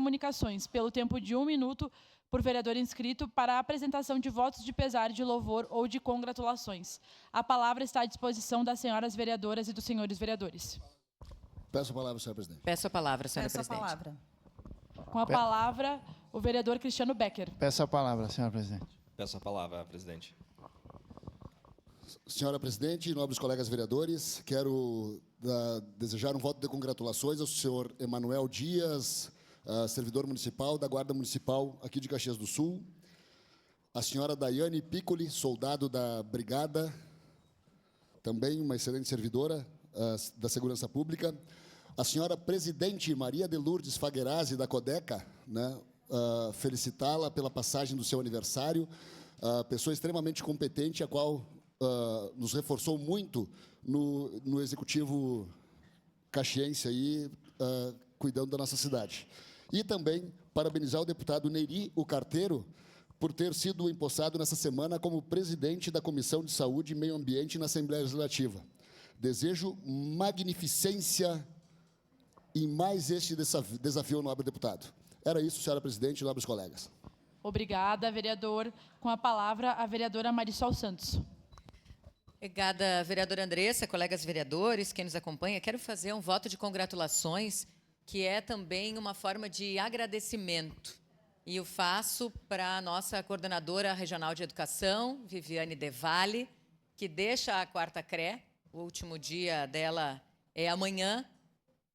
Comunicações, pelo tempo de 1 minuto por vereador inscrito para a apresentação de votos de pesar, de louvor ou de congratulações. A palavra está à disposição das senhoras vereadoras e dos senhores vereadores. Peço a palavra, senhora presidente. Peço a palavra, senhora Peço a presidente. palavra. Com a palavra, o vereador Cristiano Becker. Peço a palavra, senhora presidente. Peço a palavra, presidente. Senhora presidente, nobres colegas vereadores, quero desejar um voto de congratulações ao senhor Emanuel Dias, servidor municipal da Guarda Municipal aqui de Caxias do Sul, a senhora Daiane Piccoli, soldado da Brigada, também uma excelente servidora da Segurança Pública, a senhora presidente Maria de Lourdes Faguerazzi, da Codeca, né, felicitá-la pela passagem do seu aniversário, pessoa extremamente competente, a qual nos reforçou muito no executivo caxiense, aí, cuidando da nossa cidade. E também parabenizar o deputado Neri, o Carteiro, por ter sido empossado nessa semana como presidente da Comissão de Saúde e Meio Ambiente na Assembleia Legislativa. Desejo magnificência em mais este desafio, nobre deputado. Era isso, senhora presidente e nobres colegas. Obrigada, vereador. Com a palavra, a vereadora Marisol Santos. Obrigada, vereadora Andressa, colegas vereadores, quem nos acompanha. Quero fazer um voto de congratulações, que é também uma forma de agradecimento. E o faço para a nossa coordenadora regional de educação, Viviane De Valle, que deixa a quarta CRE, o último dia dela é amanhã.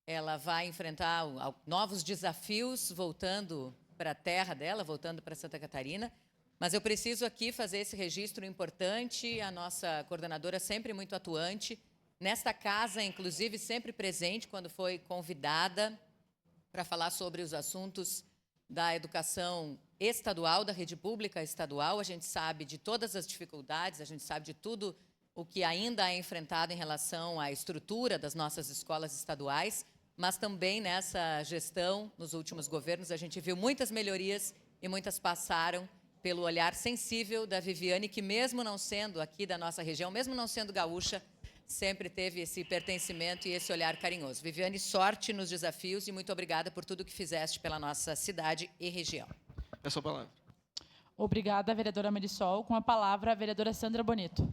Ela vai enfrentar novos desafios, voltando para a terra dela, voltando para Santa Catarina. Mas eu preciso aqui fazer esse registro importante, a nossa coordenadora sempre muito atuante, nesta casa, inclusive, sempre presente quando foi convidada para falar sobre os assuntos da educação estadual, da rede pública estadual. A gente sabe de todas as dificuldades, a gente sabe de tudo o que ainda é enfrentado em relação à estrutura das nossas escolas estaduais, mas também nessa gestão, nos últimos governos, a gente viu muitas melhorias e muitas passaram pelo olhar sensível da Viviane, que mesmo não sendo aqui da nossa região, mesmo não sendo gaúcha, sempre teve esse pertencimento e esse olhar carinhoso. Viviane, sorte nos desafios e muito obrigada por tudo que fizeste pela nossa cidade e região. É a sua palavra. Obrigada, vereadora Marisol. Com a palavra, a vereadora Sandra Bonito.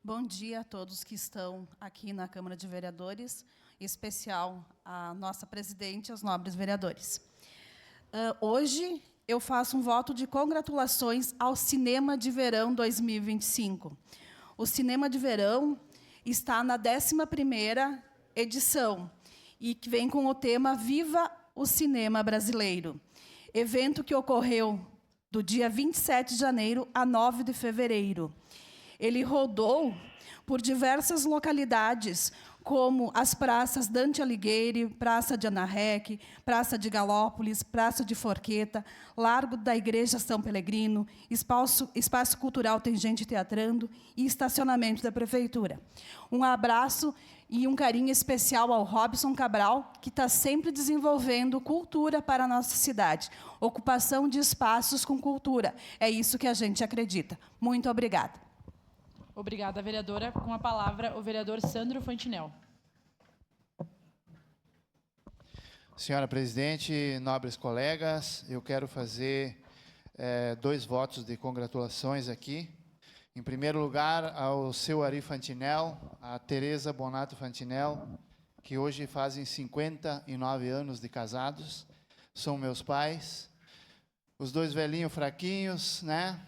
Bom dia a todos que estão aqui na Câmara de Vereadores, em especial a nossa presidente e aos nobres vereadores. Hoje eu faço um voto de congratulações ao Cinema de Verão 2025. O Cinema de Verão está na 11ª edição e que vem com o tema Viva o Cinema Brasileiro. Evento que ocorreu do dia 27 de janeiro a 9 de fevereiro. Ele rodou por diversas localidades, como as praças Dante Alighieri, Praça de Ana Rech, Praça de Galópolis, Praça de Forqueta, Largo da Igreja São Pelegrino, Espaço Cultural Tem Gente Teatrando e estacionamento da Prefeitura. Um abraço e um carinho especial ao Robson Cabral, que está sempre desenvolvendo cultura para a nossa cidade. Ocupação de espaços com cultura. É isso que a gente acredita. Muito obrigada. Obrigada, vereadora. Com a palavra, o vereador Sandro Fantinel. Senhora presidente, nobres colegas, eu quero fazer 2 votos de congratulações aqui. Em primeiro lugar, ao seu Ari Fantinel, a Tereza Bonato Fantinel, que hoje fazem 59 anos de casados. São meus pais. Os 2 velhinhos fraquinhos, né?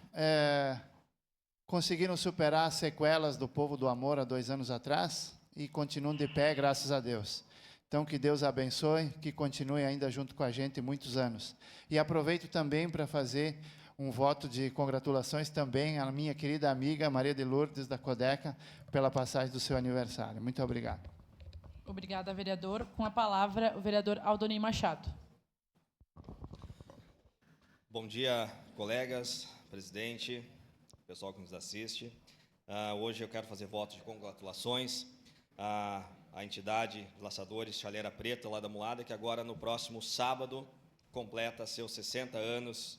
Conseguiram superar as sequelas do Povo do Amor há 2 anos atrás e continuam de pé, graças a Deus. Então, que Deus abençoe, que continue ainda junto com a gente muitos anos. E aproveito também para fazer um voto de congratulações também à minha querida amiga Maria de Lourdes, da Codeca, pela passagem do seu aniversário. Muito obrigado. Obrigada, vereador. Com a palavra, o vereador Aldoni Machado. Bom dia, colegas, presidente, pessoal que nos assiste. Hoje eu quero fazer voto de congratulações à entidade Laçadores Chaleira Preta, lá da Mulada, que agora, no próximo sábado, completa seus 60 anos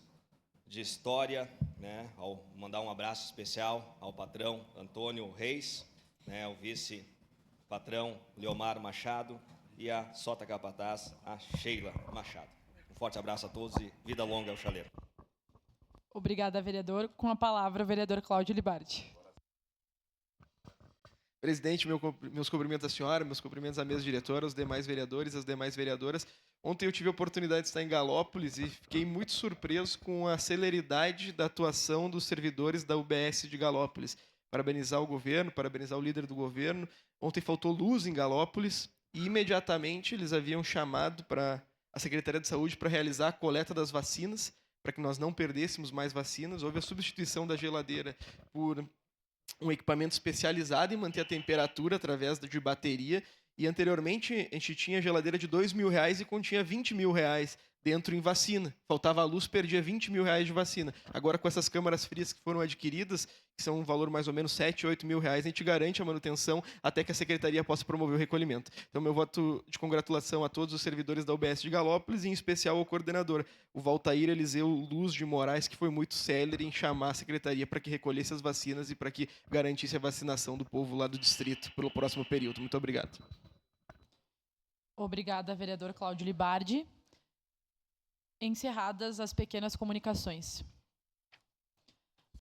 de história, né? Ao mandar um abraço especial ao patrão Antônio Reis, né? Ao vice-patrão Leomar Machado e a Sota Capataz, a Sheila Machado. Um forte abraço a todos e vida longa ao chaleiro. Obrigada, vereador. Com a palavra, o vereador Cláudio Libardi. Presidente, meus cumprimentos à senhora, meus cumprimentos à mesa diretora, aos demais vereadores, às demais vereadoras. Ontem eu tive a oportunidade de estar em Galópolis e fiquei muito surpreso com a celeridade da atuação dos servidores da UBS de Galópolis. Parabenizar o governo, parabenizar o líder do governo. Ontem faltou luz em Galópolis e imediatamente eles haviam chamado para a Secretaria de Saúde para realizar a coleta das vacinas, para que nós não perdêssemos mais vacinas. Houve a substituição da geladeira por um equipamento especializado em manter a temperatura através de bateria. E anteriormente a gente tinha geladeira de R$2.000 e continha R$20.000 dentro em vacina. Faltava a luz, perdia R$20.000 de vacina. Agora com essas câmaras frias que foram adquiridas, que são um valor mais ou menos R$7, R$8.000, a gente garante a manutenção até que a Secretaria possa promover o recolhimento. Então meu voto de congratulação a todos os servidores da UBS de Galópolis e em especial ao coordenador, o Valtair Eliseu Luz de Moraes, que foi muito célere em chamar a Secretaria para que recolhesse as vacinas e para que garantisse a vacinação do povo lá do distrito pelo próximo período. Muito obrigado. Obrigada, vereador Cláudio Libardi. Encerradas as pequenas comunicações.